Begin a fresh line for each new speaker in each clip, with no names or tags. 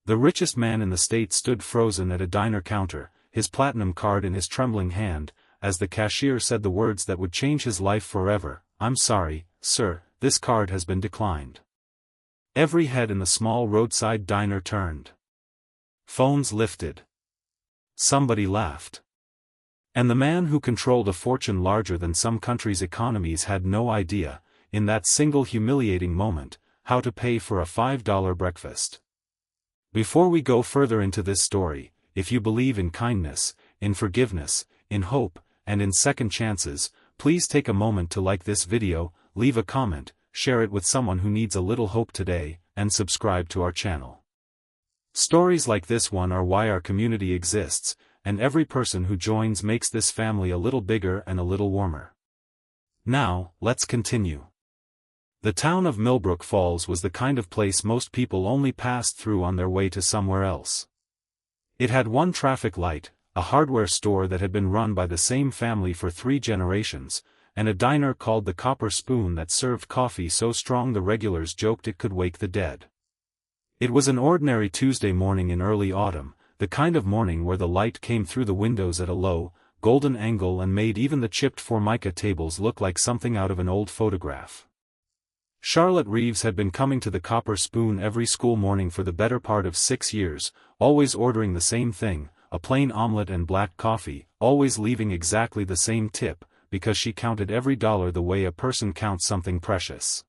The richest man in the state stood frozen at a diner counter, his platinum card in his trembling hand, as the cashier said the words that would change his life forever, "I'm sorry, sir, this card has been declined." Every head in the small roadside diner turned. Phones lifted. Somebody laughed. And the man who controlled a fortune larger than some countries' economies had no idea, in that single humiliating moment, how to pay for a $5 breakfast. Before we go further into this story, if you believe in kindness, in forgiveness, in hope, and in second chances, please take a moment to like this video, leave a comment, share it with someone who needs a little hope today, and subscribe to our channel. Stories like this one are why our community exists, and every person who joins makes this family a little bigger and a little warmer. Now, let's continue. The town of Millbrook Falls was the kind of place most people only passed through on their way to somewhere else. It had one traffic light, a hardware store that had been run by the same family for 3 generations, and a diner called the Copper Spoon that served coffee so strong the regulars joked it could wake the dead. It was an ordinary Tuesday morning in early autumn, the kind of morning where the light came through the windows at a low, golden angle and made even the chipped formica tables look like something out of an old photograph. Charlotte Reeves had been coming to the Copper Spoon every school morning for the better part of 6 years, always ordering the same thing, a plain omelette and black coffee, always leaving exactly the same tip, because she counted every dollar the way a person counts something precious.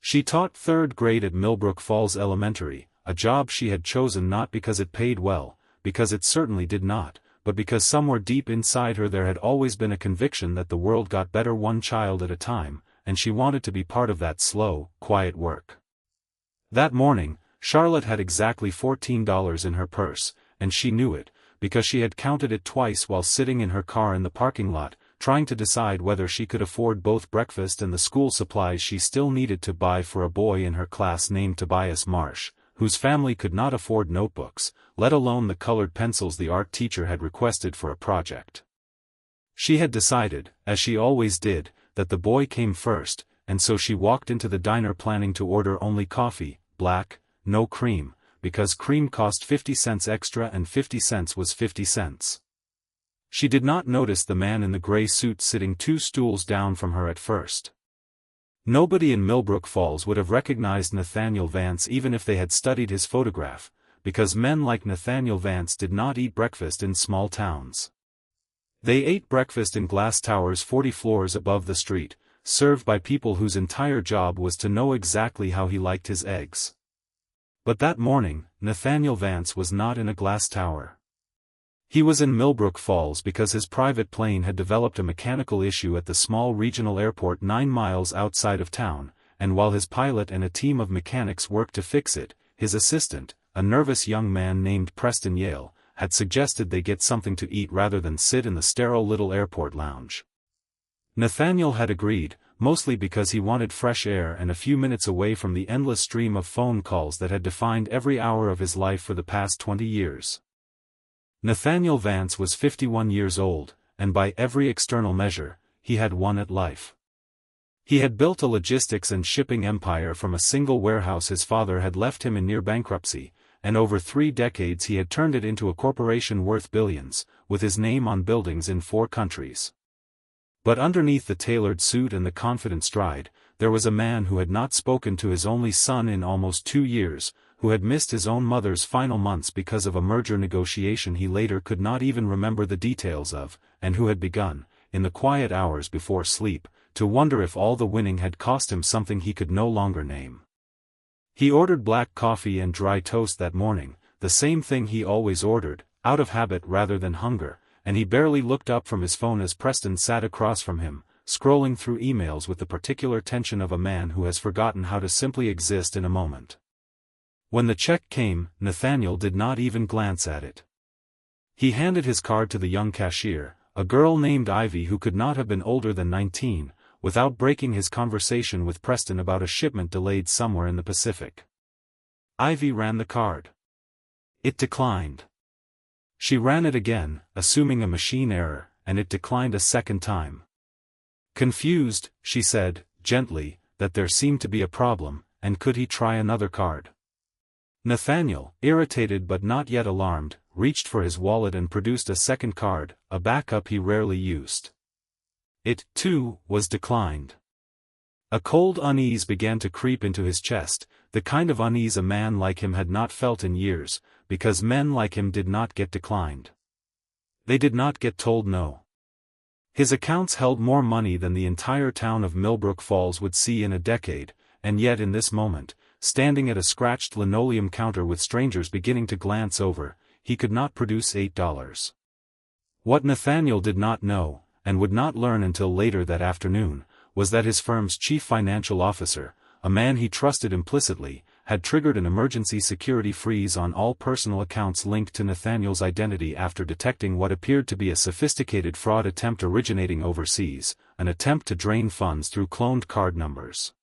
She taught 3rd grade at Millbrook Falls Elementary, a job she had chosen not because it paid well, because it certainly did not, but because somewhere deep inside her there had always been a conviction that the world got better one child at a time, and she wanted to be part of that slow, quiet work. That morning, Charlotte had exactly $14 in her purse, and she knew it, because she had counted it twice while sitting in her car in the parking lot, trying to decide whether she could afford both breakfast and the school supplies she still needed to buy for a boy in her class named Tobias Marsh, whose family could not afford notebooks, let alone the colored pencils the art teacher had requested for a project. She had decided, as she always did, that the boy came first, and so she walked into the diner planning to order only coffee, black, no cream, because cream cost 50 cents extra and 50 cents was 50 cents. She did not notice the man in the gray suit sitting 2 stools down from her at first. Nobody in Millbrook Falls would have recognized Nathaniel Vance even if they had studied his photograph, because men like Nathaniel Vance did not eat breakfast in small towns. They ate breakfast in glass towers 40 floors above the street, served by people whose entire job was to know exactly how he liked his eggs. But that morning, Nathaniel Vance was not in a glass tower. He was in Millbrook Falls because his private plane had developed a mechanical issue at the small regional airport 9 miles outside of town, and while his pilot and a team of mechanics worked to fix it, his assistant, a nervous young man named Preston Yale, had suggested they get something to eat rather than sit in the sterile little airport lounge. Nathaniel had agreed, mostly because he wanted fresh air and a few minutes away from the endless stream of phone calls that had defined every hour of his life for the past 20 years. Nathaniel Vance was 51 years old, and by every external measure, he had won at life. He had built a logistics and shipping empire from a single warehouse his father had left him in near bankruptcy, and over 3 decades he had turned it into a corporation worth billions, with his name on buildings in 4 countries. But underneath the tailored suit and the confident stride, there was a man who had not spoken to his only son in almost 2 years, who had missed his own mother's final months because of a merger negotiation he later could not even remember the details of, and who had begun, in the quiet hours before sleep, to wonder if all the winning had cost him something he could no longer name. He ordered black coffee and dry toast that morning, the same thing he always ordered, out of habit rather than hunger, and he barely looked up from his phone as Preston sat across from him, scrolling through emails with the particular tension of a man who has forgotten how to simply exist in a moment. When the check came, Nathaniel did not even glance at it. He handed his card to the young cashier, a girl named Ivy who could not have been older than 19, without breaking his conversation with Preston about a shipment delayed somewhere in the Pacific. Ivy ran the card. It declined. She ran it again, assuming a machine error, and it declined a second time. Confused, she said, gently, that there seemed to be a problem, and could he try another card. Nathaniel, irritated but not yet alarmed, reached for his wallet and produced a second card, a backup he rarely used. It, too, was declined. A cold unease began to creep into his chest, the kind of unease a man like him had not felt in years, because men like him did not get declined. They did not get told no. His accounts held more money than the entire town of Millbrook Falls would see in a decade, and yet in this moment, standing at a scratched linoleum counter with strangers beginning to glance over, he could not produce $8. What Nathaniel did not know, and would not learn until later that afternoon, was that his firm's chief financial officer, a man he trusted implicitly, had triggered an emergency security freeze on all personal accounts linked to Nathaniel's identity after detecting what appeared to be a sophisticated fraud attempt originating overseas, an attempt to drain funds through cloned card numbers.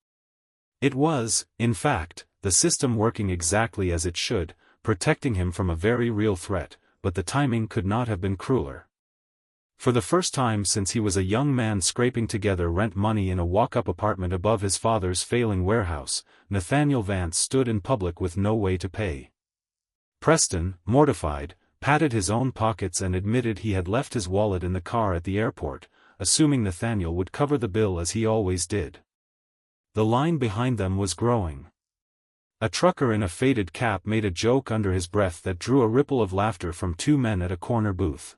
It was, in fact, the system working exactly as it should, protecting him from a very real threat, but the timing could not have been crueler. For the first time since he was a young man scraping together rent money in a walk-up apartment above his father's failing warehouse, Nathaniel Vance stood in public with no way to pay. Preston, mortified, patted his own pockets and admitted he had left his wallet in the car at the airport, assuming Nathaniel would cover the bill as he always did. The line behind them was growing. A trucker in a faded cap made a joke under his breath that drew a ripple of laughter from two men at a corner booth.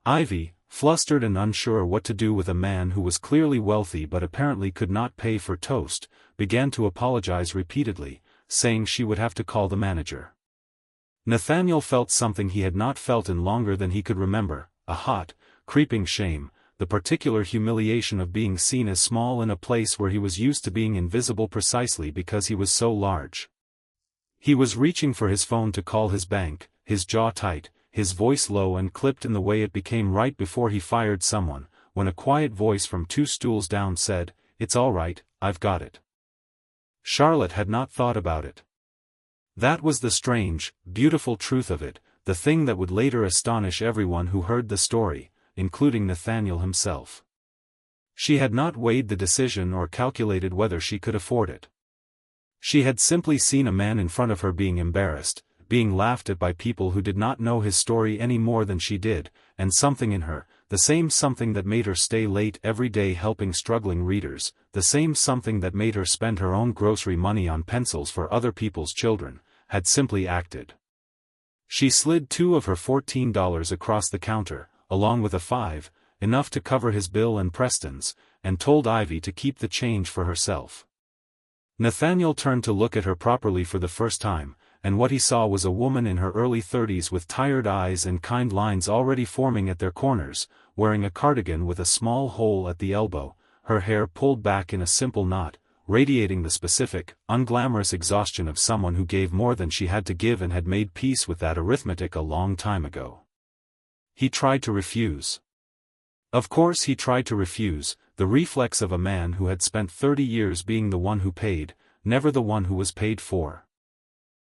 Ivy, flustered and unsure what to do with a man who was clearly wealthy but apparently could not pay for toast, began to apologize repeatedly, saying she would have to call the manager. Nathaniel felt something he had not felt in longer than he could remember, a hot, creeping shame, the particular humiliation of being seen as small in a place where he was used to being invisible precisely because he was so large. He was reaching for his phone to call his bank, his jaw tight, his voice low and clipped in the way it became right before he fired someone, when a quiet voice from 2 stools down said, "It's all right, I've got it." Charlotte had not thought about it. That was the strange, beautiful truth of it, the thing that would later astonish everyone who heard the story, including Nathaniel himself. She had not weighed the decision or calculated whether she could afford it. She had simply seen a man in front of her being embarrassed, being laughed at by people who did not know his story any more than she did, and something in her, the same something that made her stay late every day helping struggling readers, the same something that made her spend her own grocery money on pencils for other people's children, had simply acted. She slid 2 of her $14 across the counter, along with a 5, enough to cover his bill and Preston's, and told Ivy to keep the change for herself. Nathaniel turned to look at her properly for the first time, and what he saw was a woman in her early 30s with tired eyes and kind lines already forming at their corners, wearing a cardigan with a small hole at the elbow, her hair pulled back in a simple knot, radiating the specific, unglamorous exhaustion of someone who gave more than she had to give and had made peace with that arithmetic a long time ago. He tried to refuse. Of course he tried to refuse, the reflex of a man who had spent 30 years being the one who paid, never the one who was paid for.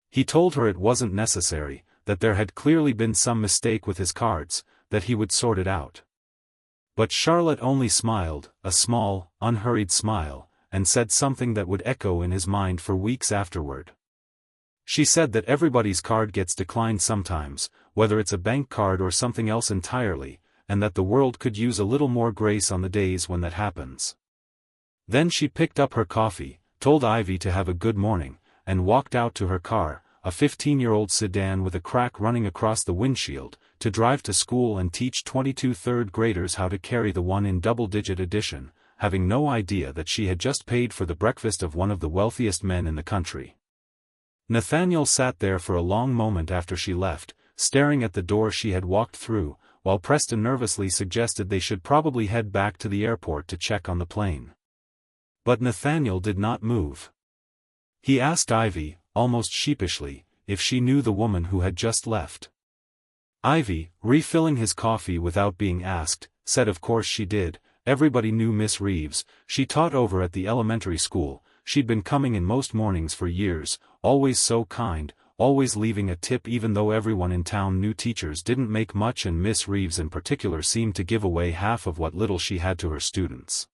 He told her it wasn't necessary, that there had clearly been some mistake with his cards, that he would sort it out. But Charlotte only smiled, a small, unhurried smile, and said something that would echo in his mind for weeks afterward. She said that everybody's card gets declined sometimes, whether it's a bank card or something else entirely, and that the world could use a little more grace on the days when that happens. Then she picked up her coffee, told Ivy to have a good morning, and walked out to her car, a 15-year-old sedan with a crack running across the windshield, to drive to school and teach 22 third graders how to carry the one in double-digit edition, having no idea that she had just paid for the breakfast of one of the wealthiest men in the country. Nathaniel sat there for a long moment after she left, staring at the door she had walked through, while Preston nervously suggested they should probably head back to the airport to check on the plane. But Nathaniel did not move. He asked Ivy, almost sheepishly, if she knew the woman who had just left. Ivy, refilling his coffee without being asked, said of course she did. Everybody knew Miss Reeves. She taught over at the elementary school. She'd been coming in most mornings for years, always so kind, always leaving a tip even though everyone in town knew teachers didn't make much and Miss Reeves in particular seemed to give away half of what little she had to her students.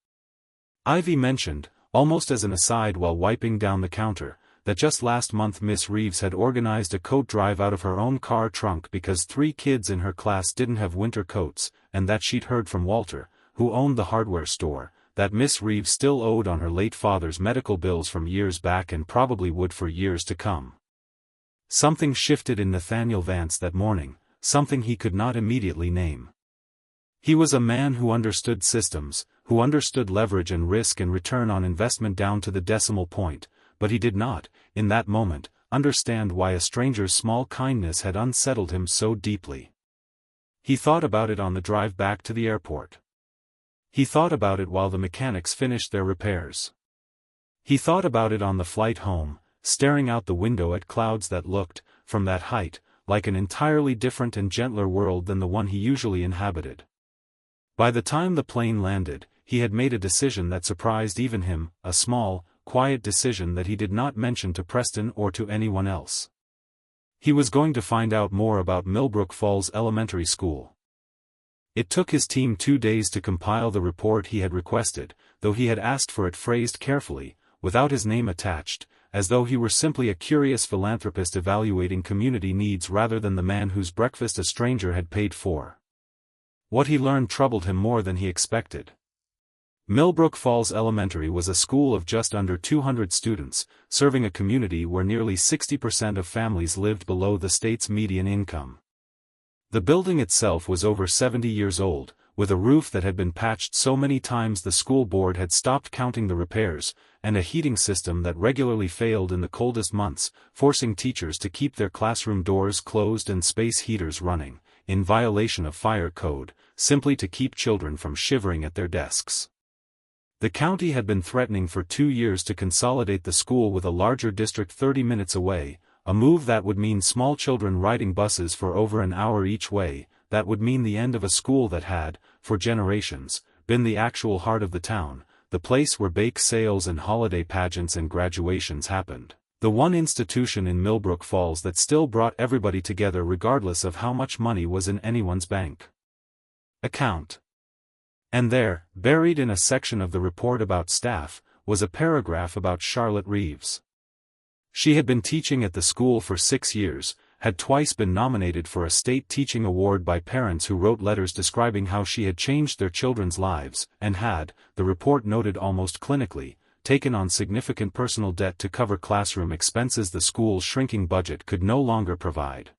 Ivy mentioned, almost as an aside while wiping down the counter, that just last month Miss Reeves had organized a coat drive out of her own car trunk because 3 kids in her class didn't have winter coats, and that she'd heard from Walter, who owned the hardware store, that Miss Reeves still owed on her late father's medical bills from years back and probably would for years to come. Something shifted in Nathaniel Vance that morning, something he could not immediately name. He was a man who understood systems, who understood leverage and risk and return on investment down to the decimal point, but he did not, in that moment, understand why a stranger's small kindness had unsettled him so deeply. He thought about it on the drive back to the airport. He thought about it while the mechanics finished their repairs. He thought about it on the flight home, staring out the window at clouds that looked, from that height, like an entirely different and gentler world than the one he usually inhabited. By the time the plane landed, he had made a decision that surprised even him, a small, quiet decision that he did not mention to Preston or to anyone else. He was going to find out more about Millbrook Falls Elementary School. It took his team 2 days to compile the report he had requested, though he had asked for it phrased carefully, without his name attached, as though he were simply a curious philanthropist evaluating community needs rather than the man whose breakfast a stranger had paid for. What he learned troubled him more than he expected. Millbrook Falls Elementary was a school of just under 200 students, serving a community where nearly 60% of families lived below the state's median income. The building itself was over 70 years old, with a roof that had been patched so many times the school board had stopped counting the repairs, and a heating system that regularly failed in the coldest months, forcing teachers to keep their classroom doors closed and space heaters running, in violation of fire code, simply to keep children from shivering at their desks. The county had been threatening for 2 years to consolidate the school with a larger district 30 minutes away, a move that would mean small children riding buses for over an hour each way, that would mean the end of a school that had, for generations, been the actual heart of the town, the place where bake sales and holiday pageants and graduations happened, the one institution in Millbrook Falls that still brought everybody together regardless of how much money was in anyone's bank account. And there, buried in a section of the report about staff, was a paragraph about Charlotte Reeves. She had been teaching at the school for 6 years, had twice been nominated for a state teaching award by parents who wrote letters describing how she had changed their children's lives, and had, the report noted almost clinically, taken on significant personal debt to cover classroom expenses the school's shrinking budget could no longer provide.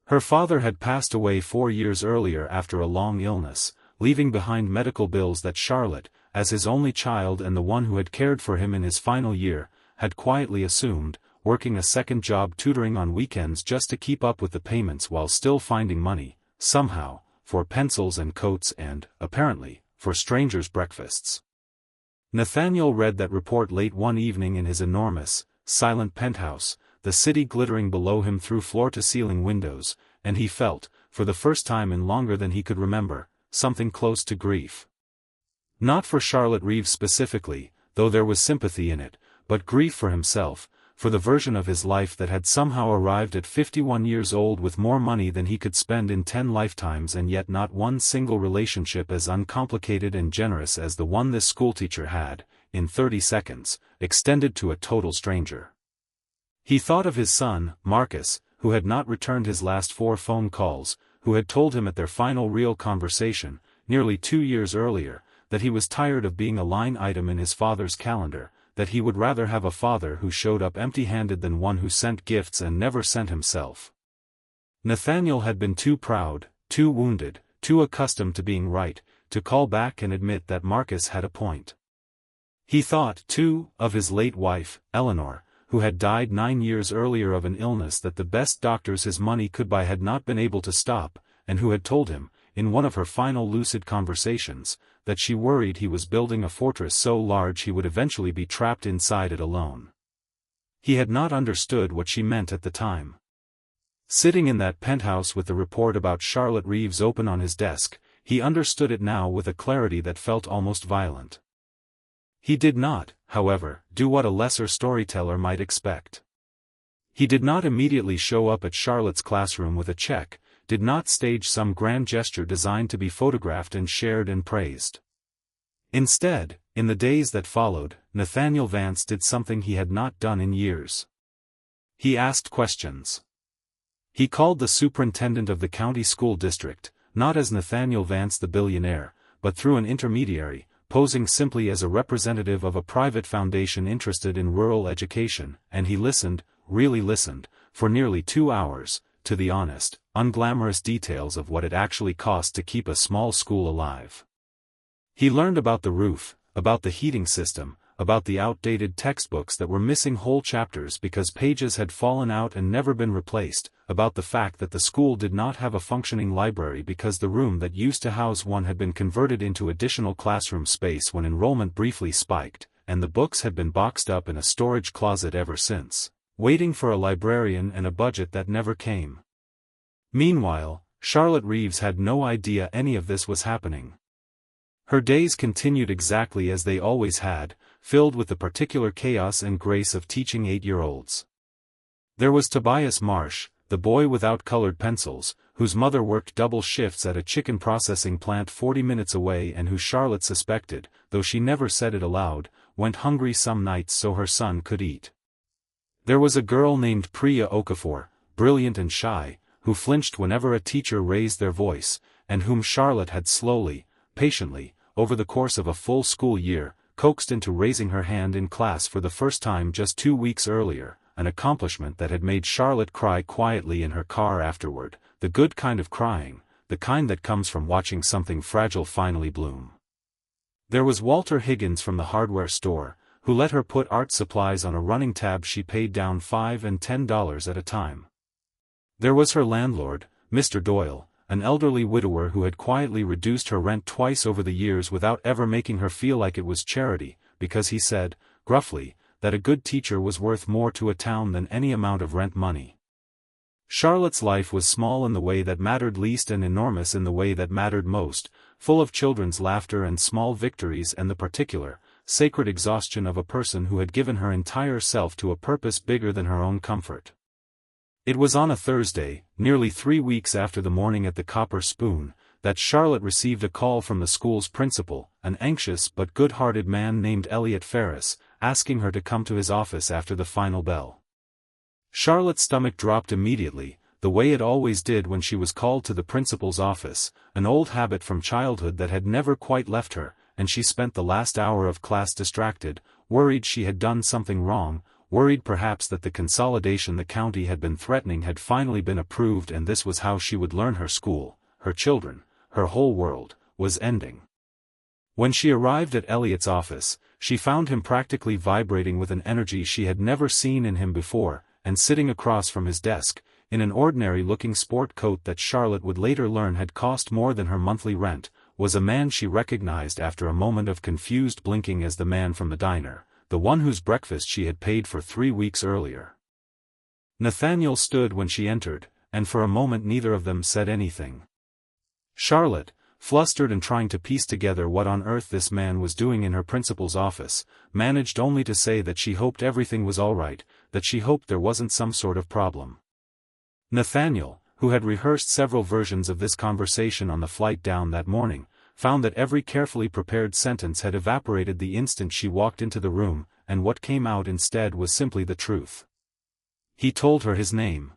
Her father had passed away 4 years earlier after a long illness, leaving behind medical bills that Charlotte, as his only child and the one who had cared for him in his final year, had quietly assumed, working a second job tutoring on weekends just to keep up with the payments while still finding money, somehow, for pencils and coats and, apparently, for strangers' breakfasts. Nathaniel read that report late one evening in his enormous, silent penthouse, the city glittering below him through floor-to-ceiling windows, and he felt, for the first time in longer than he could remember, something close to grief. Not for Charlotte Reeves specifically, though there was sympathy in it, but grief for himself, for the version of his life that had somehow arrived at 51 years old with more money than he could spend in 10 lifetimes and yet not one single relationship as uncomplicated and generous as the one this schoolteacher had, in 30 seconds, extended to a total stranger. He thought of his son, Marcus, who had not returned his last 4 phone calls, who had told him at their final real conversation, nearly 2 years earlier, that he was tired of being a line item in his father's calendar, that he would rather have a father who showed up empty-handed than one who sent gifts and never sent himself. Nathaniel had been too proud, too wounded, too accustomed to being right, to call back and admit that Marcus had a point. He thought, too, of his late wife, Eleanor, who had died 9 years earlier of an illness that the best doctors his money could buy had not been able to stop, and who had told him, in one of her final lucid conversations, that she worried he was building a fortress so large he would eventually be trapped inside it alone. He had not understood what she meant at the time. Sitting in that penthouse with the report about Charlotte Reeves open on his desk, he understood it now with a clarity that felt almost violent. He did not, however, do what a lesser storyteller might expect. He did not immediately show up at Charlotte's classroom with a check, did not stage some grand gesture designed to be photographed and shared and praised. Instead, In the days that followed, Nathaniel Vance did something he had not done in years. He asked questions. He called the superintendent of the county school district, not as Nathaniel Vance the billionaire, but through an intermediary, posing simply as a representative of a private foundation interested in rural education, and he listened, really listened, for nearly 2 hours, to the honest, unglamorous details of what it actually cost to keep a small school alive. He learned about the roof, about the heating system, about the outdated textbooks that were missing whole chapters because pages had fallen out and never been replaced, about the fact that the school did not have a functioning library because the room that used to house one had been converted into additional classroom space when enrollment briefly spiked, and the books had been boxed up in a storage closet ever since, waiting for a librarian and a budget that never came. Meanwhile, Charlotte Reeves had no idea any of this was happening. Her days continued exactly as they always had, filled with the particular chaos and grace of teaching 8-year-olds. There was Tobias Marsh, the boy without colored pencils, whose mother worked double shifts at a chicken processing plant 40 minutes away and who Charlotte suspected, though she never said it aloud, went hungry some nights so her son could eat. There was a girl named Priya Okafor, brilliant and shy, who flinched whenever a teacher raised their voice, and whom Charlotte had slowly, patiently, over the course of a full school year, coaxed into raising her hand in class for the first time just 2 weeks earlier, an accomplishment that had made Charlotte cry quietly in her car afterward, the good kind of crying, the kind that comes from watching something fragile finally bloom. There was Walter Higgins from the hardware store, who let her put art supplies on a running tab she paid down $5 and $10 at a time. There was her landlord, Mr. Doyle, an elderly widower who had quietly reduced her rent twice over the years without ever making her feel like it was charity, because he said, gruffly, that a good teacher was worth more to a town than any amount of rent money. Charlotte's life was small in the way that mattered least and enormous in the way that mattered most, full of children's laughter and small victories and the particular, sacred exhaustion of a person who had given her entire self to a purpose bigger than her own comfort. It was on a Thursday, nearly 3 weeks after the morning at the Copper Spoon, that Charlotte received a call from the school's principal, an anxious but good-hearted man named Elliot Ferris, asking her to come to his office after the final bell. Charlotte's stomach dropped immediately, the way it always did when she was called to the principal's office, an old habit from childhood that had never quite left her, and she spent the last hour of class distracted, worried she had done something wrong, worried perhaps that the consolidation the county had been threatening had finally been approved and this was how she would learn her school, her children, her whole world, was ending. When she arrived at Elliot's office, she found him practically vibrating with an energy she had never seen in him before, and sitting across from his desk, in an ordinary-looking sport coat that Charlotte would later learn had cost more than her monthly rent, was a man she recognized after a moment of confused blinking as the man from the diner, the one whose breakfast she had paid for 3 weeks earlier. Nathaniel stood when she entered, and for a moment neither of them said anything. Charlotte, flustered and trying to piece together what on earth this man was doing in her principal's office, managed only to say that she hoped everything was all right, that she hoped there wasn't some sort of problem. Nathaniel, who had rehearsed several versions of this conversation on the flight down that morning, found that every carefully prepared sentence had evaporated the instant she walked into the room, and what came out instead was simply the truth. He told her his name.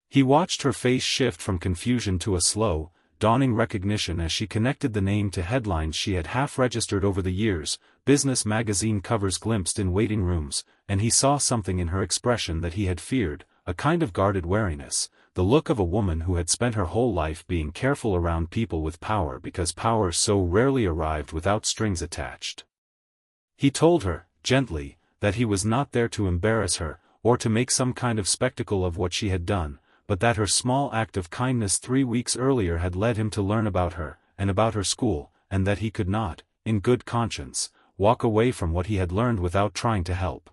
He watched her face shift from confusion to a slow, dawning recognition as she connected the name to headlines she had half-registered over the years, business magazine covers glimpsed in waiting rooms, and he saw something in her expression that he had feared, a kind of guarded wariness, the look of a woman who had spent her whole life being careful around people with power because power so rarely arrived without strings attached. He told her, gently, that he was not there to embarrass her, or to make some kind of spectacle of what she had done, but that her small act of kindness 3 weeks earlier had led him to learn about her, and about her school, and that he could not, in good conscience, walk away from what he had learned without trying to help.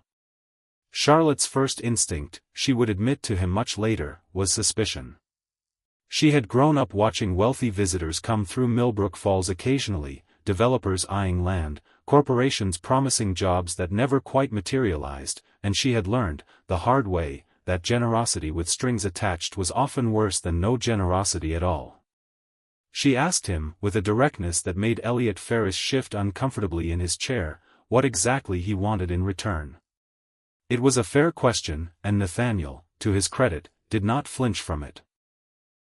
Charlotte's first instinct, she would admit to him much later, was suspicion. She had grown up watching wealthy visitors come through Millbrook Falls occasionally, developers eyeing land, corporations promising jobs that never quite materialized, and she had learned, the hard way, that generosity with strings attached was often worse than no generosity at all. She asked him, with a directness that made Elliot Ferris shift uncomfortably in his chair, what exactly he wanted in return. It was a fair question, and Nathaniel, to his credit, did not flinch from it.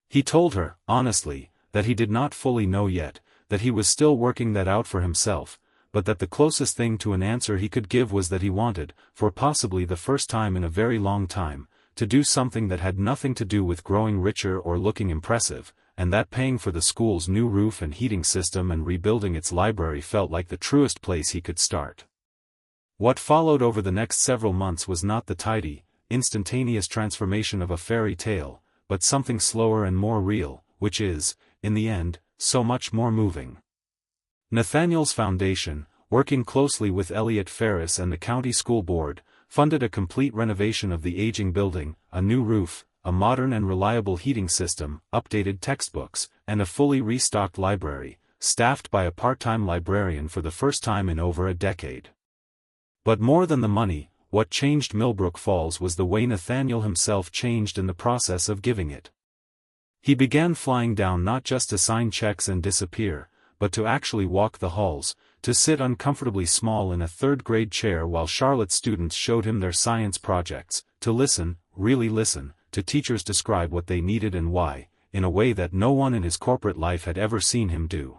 He told her, honestly, that he did not fully know yet, that he was still working that out for himself, but that the closest thing to an answer he could give was that he wanted, for possibly the first time in a very long time, to do something that had nothing to do with growing richer or looking impressive, and that paying for the school's new roof and heating system and rebuilding its library felt like the truest place he could start. What followed over the next several months was not the tidy, instantaneous transformation of a fairy tale, but something slower and more real, which is, in the end, so much more moving. Nathaniel's foundation, working closely with Elliot Ferris and the county school board, funded a complete renovation of the aging building, a new roof, a modern and reliable heating system, updated textbooks, and a fully restocked library, staffed by a part-time librarian for the first time in over a decade. But more than the money, what changed Millbrook Falls was the way Nathaniel himself changed in the process of giving it. He began flying down not just to sign checks and disappear, but to actually walk the halls, to sit uncomfortably small in a third-grade chair while Charlotte's students showed him their science projects, to listen, really listen, to teachers describe what they needed and why, in a way that no one in his corporate life had ever seen him do.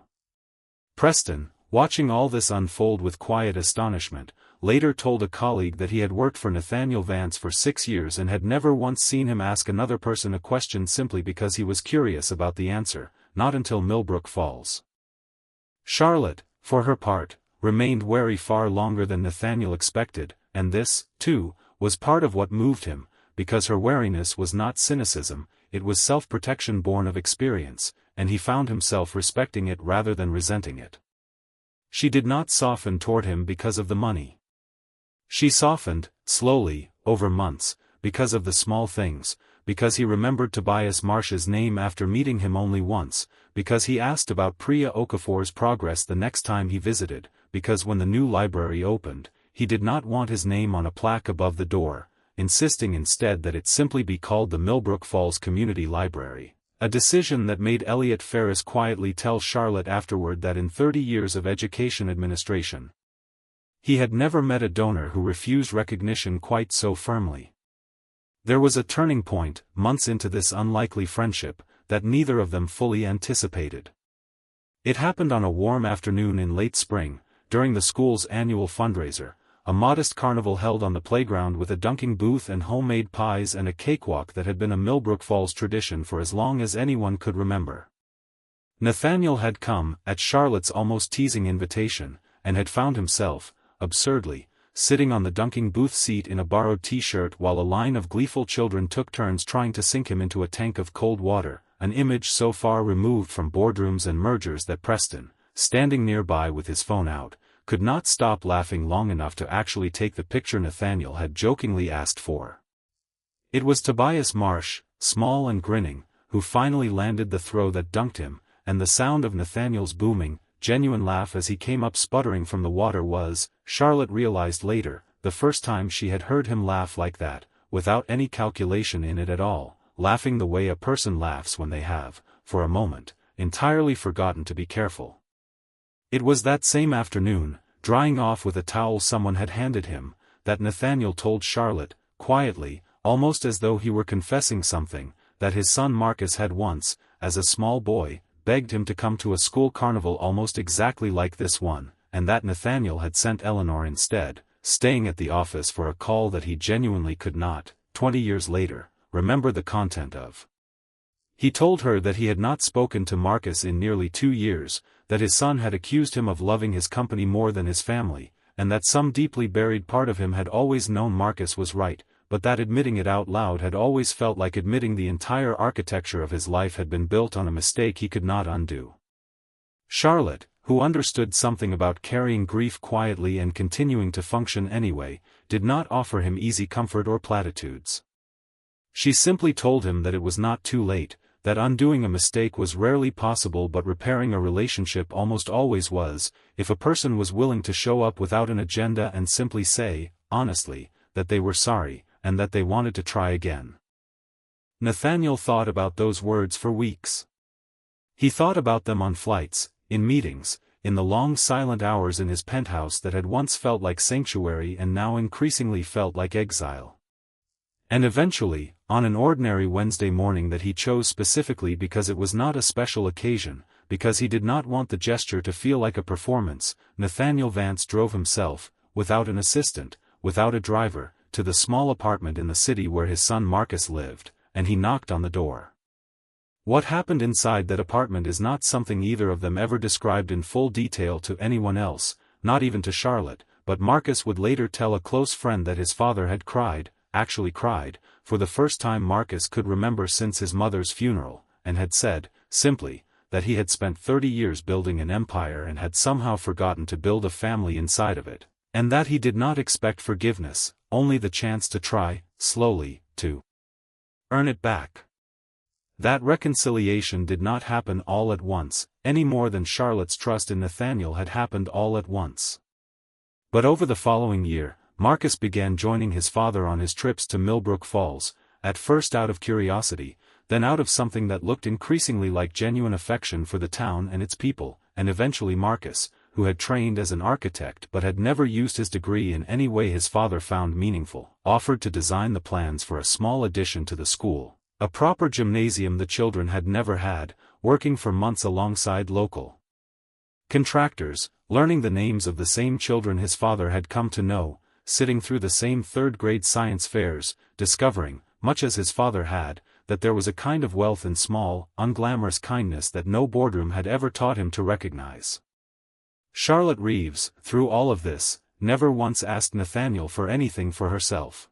Preston, watching all this unfold with quiet astonishment, later told a colleague that he had worked for Nathaniel Vance for 6 years and had never once seen him ask another person a question simply because he was curious about the answer, not until Millbrook Falls. Charlotte, for her part, remained wary far longer than Nathaniel expected, and this, too, was part of what moved him, because her wariness was not cynicism, it was self-protection born of experience, and he found himself respecting it rather than resenting it. She did not soften toward him because of the money. She softened, slowly, over months, because of the small things, because he remembered Tobias Marsh's name after meeting him only once, because he asked about Priya Okafor's progress the next time he visited, because when the new library opened, he did not want his name on a plaque above the door, insisting instead that it simply be called the Millbrook Falls Community Library, a decision that made Elliot Ferris quietly tell Charlotte afterward that in 30 years of education administration, he had never met a donor who refused recognition quite so firmly. There was a turning point, months into this unlikely friendship, that neither of them fully anticipated. It happened on a warm afternoon in late spring, during the school's annual fundraiser, a modest carnival held on the playground with a dunking booth and homemade pies and a cakewalk that had been a Millbrook Falls tradition for as long as anyone could remember. Nathaniel had come, at Charlotte's almost teasing invitation, and had found himself, absurdly, sitting on the dunking booth seat in a borrowed t-shirt while a line of gleeful children took turns trying to sink him into a tank of cold water, an image so far removed from boardrooms and mergers that Preston, standing nearby with his phone out, could not stop laughing long enough to actually take the picture Nathaniel had jokingly asked for. It was Tobias Marsh, small and grinning, who finally landed the throw that dunked him, and the sound of Nathaniel's booming, genuine laugh as he came up sputtering from the water was, Charlotte realized later, the first time she had heard him laugh like that, without any calculation in it at all, laughing the way a person laughs when they have, for a moment, entirely forgotten to be careful. It was that same afternoon, drying off with a towel someone had handed him, that Nathaniel told Charlotte, quietly, almost as though he were confessing something, that his son Marcus had once, as a small boy, begged him to come to a school carnival almost exactly like this one, and that Nathaniel had sent Eleanor instead, staying at the office for a call that he genuinely could not, 20 years later, remember the content of. He told her that he had not spoken to Marcus in nearly 2 years, that his son had accused him of loving his company more than his family, and that some deeply buried part of him had always known Marcus was right, but that admitting it out loud had always felt like admitting the entire architecture of his life had been built on a mistake he could not undo. Charlotte, who understood something about carrying grief quietly and continuing to function anyway, did not offer him easy comfort or platitudes. She simply told him that it was not too late, that undoing a mistake was rarely possible but repairing a relationship almost always was, if a person was willing to show up without an agenda and simply say, honestly, that they were sorry, and that they wanted to try again. Nathaniel thought about those words for weeks. He thought about them on flights, in meetings, in the long silent hours in his penthouse that had once felt like sanctuary and now increasingly felt like exile. And eventually, on an ordinary Wednesday morning that he chose specifically because it was not a special occasion, because he did not want the gesture to feel like a performance, Nathaniel Vance drove himself, without an assistant, without a driver, to the small apartment in the city where his son Marcus lived, and he knocked on the door. What happened inside that apartment is not something either of them ever described in full detail to anyone else, not even to Charlotte, but Marcus would later tell a close friend that his father had cried, actually cried, for the first time Marcus could remember since his mother's funeral, and had said, simply, that he had spent 30 years building an empire and had somehow forgotten to build a family inside of it, and that he did not expect forgiveness, only the chance to try, slowly, to earn it back. That reconciliation did not happen all at once, any more than Charlotte's trust in Nathaniel had happened all at once. But over the following year, Marcus began joining his father on his trips to Millbrook Falls, at first out of curiosity, then out of something that looked increasingly like genuine affection for the town and its people, and eventually Marcus, who had trained as an architect but had never used his degree in any way his father found meaningful, offered to design the plans for a small addition to the school. A proper gymnasium the children had never had, working for months alongside local contractors, learning the names of the same children his father had come to know, sitting through the same third-grade science fairs, discovering, much as his father had, that there was a kind of wealth in small, unglamorous kindness that no boardroom had ever taught him to recognize. Charlotte Reeves, through all of this, never once asked Nathaniel for anything for herself.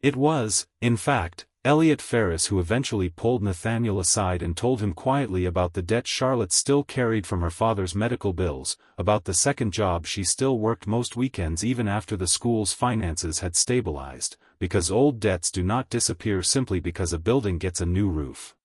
It was, in fact, Elliot Ferris who eventually pulled Nathaniel aside and told him quietly about the debt Charlotte still carried from her father's medical bills, about the second job she still worked most weekends even after the school's finances had stabilized, because old debts do not disappear simply because a building gets a new roof.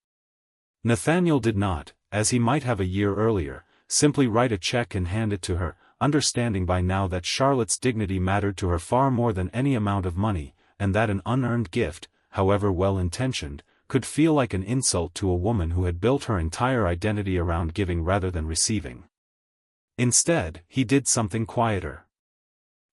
Nathaniel did not, as he might have a year earlier, simply write a check and hand it to her, understanding by now that Charlotte's dignity mattered to her far more than any amount of money, and that an unearned gift, however well-intentioned, could feel like an insult to a woman who had built her entire identity around giving rather than receiving. Instead, he did something quieter.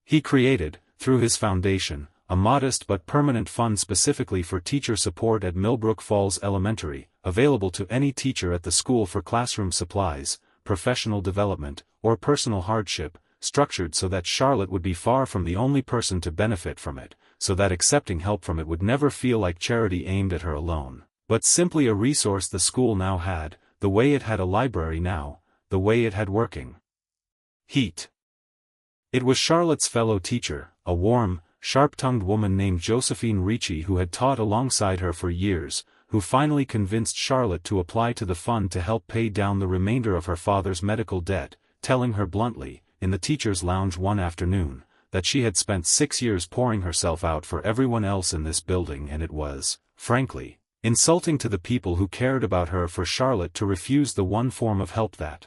He created, through his foundation, a modest but permanent fund specifically for teacher support at Millbrook Falls Elementary, available to any teacher at the school for classroom supplies, professional development, or personal hardship, structured so that Charlotte would be far from the only person to benefit from it, so that accepting help from it would never feel like charity aimed at her alone, but simply a resource the school now had, the way it had a library now, the way it had working heat. It was Charlotte's fellow teacher, a warm, sharp-tongued woman named Josephine Ricci who had taught alongside her for years, who finally convinced Charlotte to apply to the fund to help pay down the remainder of her father's medical debt, telling her bluntly, in the teacher's lounge one afternoon, that she had spent 6 years pouring herself out for everyone else in this building and it was, frankly, insulting to the people who cared about her for Charlotte to refuse the one form of help that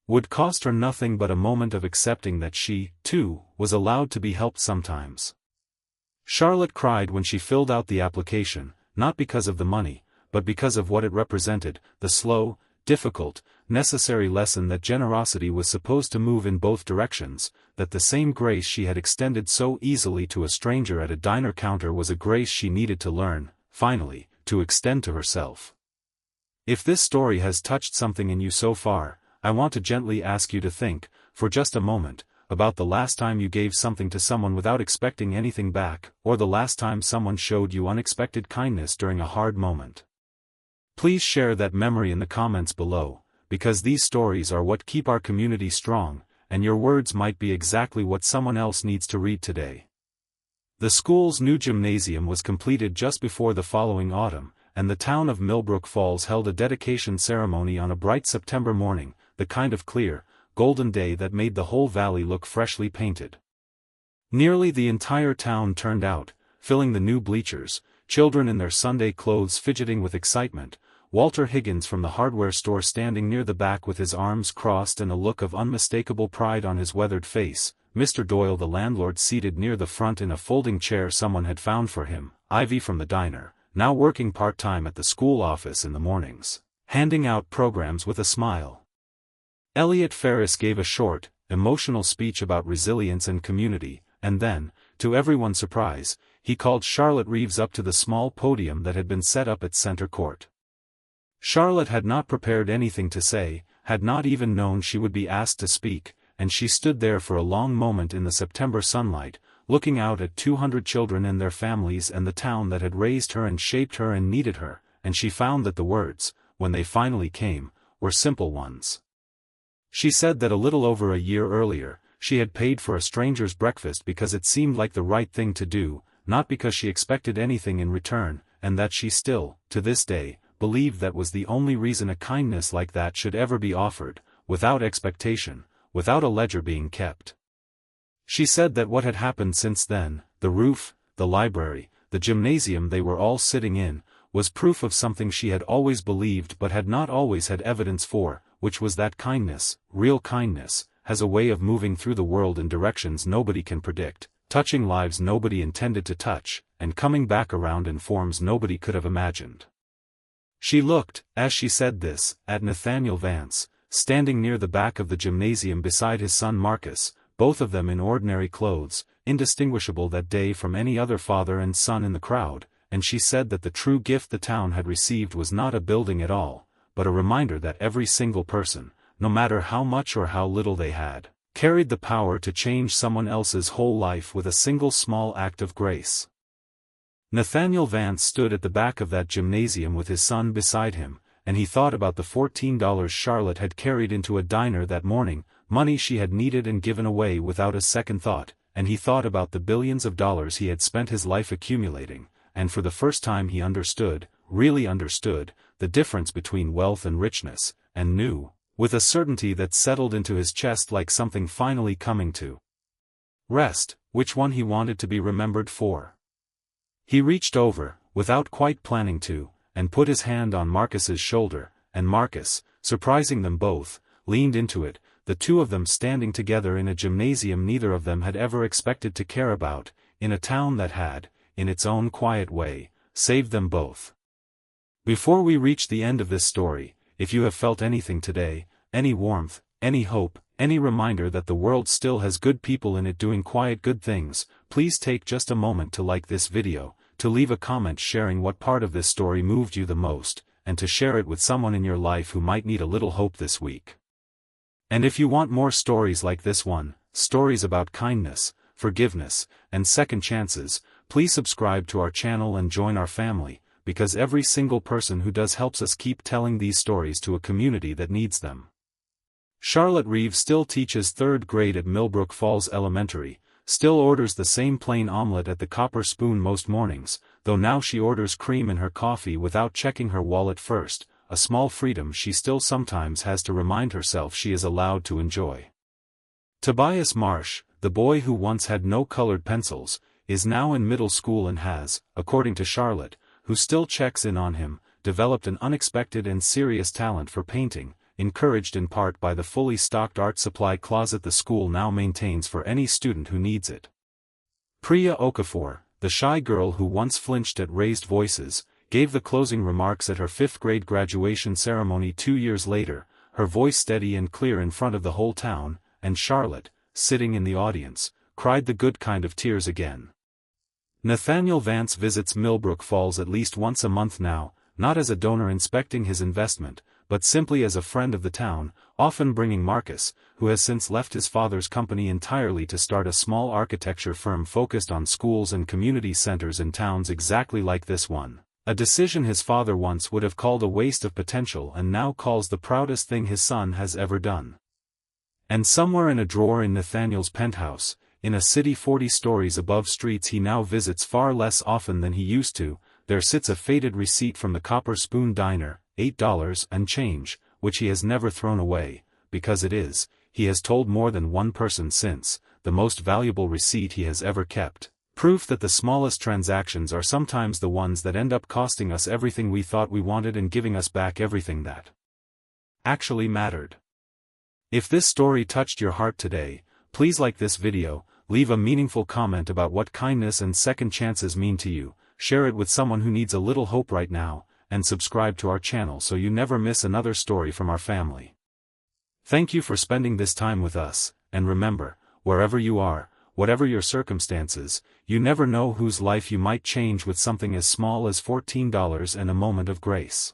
would cost her nothing but a moment of accepting that she, too, was allowed to be helped sometimes. Charlotte cried when she filled out the application, not because of the money, but because of what it represented, the slow, difficult, necessary lesson that generosity was supposed to move in both directions, that the same grace she had extended so easily to a stranger at a diner counter was a grace she needed to learn, finally, to extend to herself. If this story has touched something in you so far, I want to gently ask you to think, for just a moment, about the last time you gave something to someone without expecting anything back, or the last time someone showed you unexpected kindness during a hard moment. Please share that memory in the comments below, because these stories are what keep our community strong, and your words might be exactly what someone else needs to read today. The school's new gymnasium was completed just before the following autumn, and the town of Millbrook Falls held a dedication ceremony on a bright September morning, the kind of clear, golden day that made the whole valley look freshly painted. Nearly the entire town turned out, filling the new bleachers, children in their Sunday clothes fidgeting with excitement, Walter Higgins from the hardware store standing near the back with his arms crossed and a look of unmistakable pride on his weathered face, Mr. Doyle the landlord seated near the front in a folding chair someone had found for him, Ivy from the diner, now working part-time at the school office in the mornings, handing out programs with a smile. Elliot Ferris gave a short, emotional speech about resilience and community, and then, to everyone's surprise, he called Charlotte Reeves up to the small podium that had been set up at center court. Charlotte had not prepared anything to say, had not even known she would be asked to speak, and she stood there for a long moment in the September sunlight, looking out at 200 children and their families and the town that had raised her and shaped her and needed her, and she found that the words, when they finally came, were simple ones. She said that a little over a year earlier, she had paid for a stranger's breakfast because it seemed like the right thing to do, not because she expected anything in return, and that she still, to this day, believed that was the only reason a kindness like that should ever be offered, without expectation, without a ledger being kept. She said that what had happened since then, the roof, the library, the gymnasium they were all sitting in, was proof of something she had always believed but had not always had evidence for, which was that kindness, real kindness, has a way of moving through the world in directions nobody can predict, touching lives nobody intended to touch, and coming back around in forms nobody could have imagined. She looked, as she said this, at Nathaniel Vance, standing near the back of the gymnasium beside his son Marcus, both of them in ordinary clothes, indistinguishable that day from any other father and son in the crowd, and she said that the true gift the town had received was not a building at all, but a reminder that every single person, no matter how much or how little they had, carried the power to change someone else's whole life with a single small act of grace. Nathaniel Vance stood at the back of that gymnasium with his son beside him, and he thought about the $14 Charlotte had carried into a diner that morning, money she had needed and given away without a second thought, and he thought about the billions of dollars he had spent his life accumulating, and for the first time he understood, really understood, the difference between wealth and richness, and knew, with a certainty that settled into his chest like something finally coming to rest, which one he wanted to be remembered for. He reached over, without quite planning to, and put his hand on Marcus's shoulder, and Marcus, surprising them both, leaned into it, the two of them standing together in a gymnasium neither of them had ever expected to care about, in a town that had, in its own quiet way, saved them both. Before we reach the end of this story, if you have felt anything today, any warmth, any hope, any reminder that the world still has good people in it doing quiet good things, please take just a moment to like this video, to leave a comment sharing what part of this story moved you the most, and to share it with someone in your life who might need a little hope this week. And if you want more stories like this one, stories about kindness, forgiveness, and second chances, please subscribe to our channel and join our family, because every single person who does helps us keep telling these stories to a community that needs them. Charlotte Reeves still teaches 3rd grade at Millbrook Falls Elementary, still orders the same plain omelet at the Copper Spoon most mornings, though now she orders cream in her coffee without checking her wallet first, a small freedom she still sometimes has to remind herself she is allowed to enjoy. Tobias Marsh, the boy who once had no colored pencils, is now in middle school and has, according to Charlotte, who still checks in on him, developed an unexpected and serious talent for painting, encouraged in part by the fully stocked art supply closet the school now maintains for any student who needs it. Priya Okafor, the shy girl who once flinched at raised voices, gave the closing remarks at her 5th grade graduation ceremony 2 years later, her voice steady and clear in front of the whole town, and Charlotte, sitting in the audience, cried the good kind of tears again. Nathaniel Vance visits Millbrook Falls at least once a month now, not as a donor inspecting his investment, but simply as a friend of the town, often bringing Marcus, who has since left his father's company entirely to start a small architecture firm focused on schools and community centers in towns exactly like this one, a decision his father once would have called a waste of potential and now calls the proudest thing his son has ever done. And somewhere in a drawer in Nathaniel's penthouse, in a city 40 stories above streets he now visits far less often than he used to, there sits a faded receipt from the Copper Spoon Diner, $8 and change, which he has never thrown away, because it is, he has told more than one person since, the most valuable receipt he has ever kept. Proof that the smallest transactions are sometimes the ones that end up costing us everything we thought we wanted and giving us back everything that actually mattered. If this story touched your heart today, please like this video, leave a meaningful comment about what kindness and second chances mean to you, share it with someone who needs a little hope right now, and subscribe to our channel so you never miss another story from our family. Thank you for spending this time with us, and remember, wherever you are, whatever your circumstances, you never know whose life you might change with something as small as $14 and a moment of grace.